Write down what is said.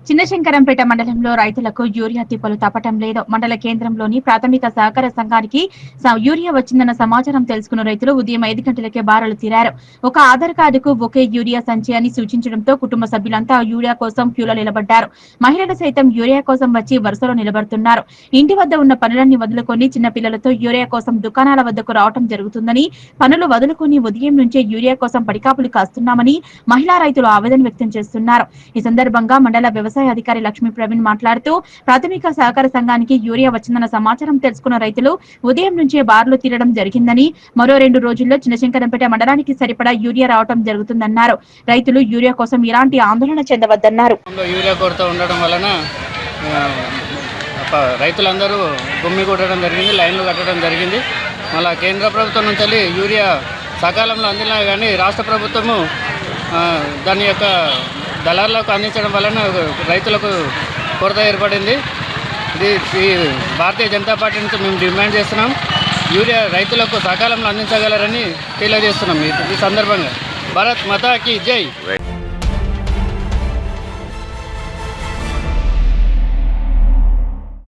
చిన్నశంకరంపేట మండలంలో రైతులకు యూరియా తిప్పలు తప్పటం లేదు. మండల కేంద్రంలోని ప్రాథమిక సహకార సంఘానికి యూరియా వచ్చిందన్న సమాచారం తెలుసుకున్న రైతులు ఉదయం 5 గంటలకే బారులు తీరారు. ఒక ఆధార్ కార్డుకు ఒకే యూరియా సంచి అని సూచించడంతో కుటుంబ సభ్యులంతా యూరియా కోసం క్యూలో నిలబడ్డారు. మహిళలు సైతం యూరియా కోసం వచ్చి వరుసలో నిలబడుతున్నారు. ఇంటి వద్ద ఉన్న పనులన్నీ వదులుకొని చిన్న పిల్లలతో యూరియా కోసం దుకాణాల వద్దకు రావడం జరుగుతుందని, పనులు వదులుకొని ఉదయం నుంచే యూరియా కోసం పడికాపులు కాస్తున్నామని మహిళా రైతులు ఆవేదన వ్యక్తం చేస్తున్నారు. ఈ సందర్భంగా మండల వ్యవసాయ అధికారి లక్ష్మీ ప్రవీణ్ మాట్లాడుతూ ప్రాథమిక సహకార సంఘానికి యూరియా వచ్చిందన్న సమాచారం తెలుసుకున్న రైతులు ఉదయం నుంచే బార్లు తీరడం జరిగిందని, మరో 2 రోజుల్లో చిన్నశంకరంపేట మండలానికి సరిపడా యూరియా రావడం జరుగుతుందన్నారు. రైతులు యూరియా కోసం ఎలాంటి ఆందోళన చెందవద్దన్నారు. యూరియా కొరత ఉండడం వలన రైతులందరూ గుమ్మి కొట్టడం జరిగింది, లైన్లు కట్టడం జరిగింది. మళ్ళీ కేంద్ర ప్రభుత్వం నుంచి యూరియా సకాలంలో అందినా కానీ రాష్ట్ర ప్రభుత్వము దాని యొక్క దళార్లకు అందించడం వలన రైతులకు కొరత ఏర్పడింది. ఈ భారతీయ జనతా పార్టీ నుంచి మేము డిమాండ్ చేస్తున్నాం. యూరియా రైతులకు సకాలంలో అందించగలరని తెలియజేస్తున్నాం. ఈ సందర్భంగా భారత్ మాతాకి జై.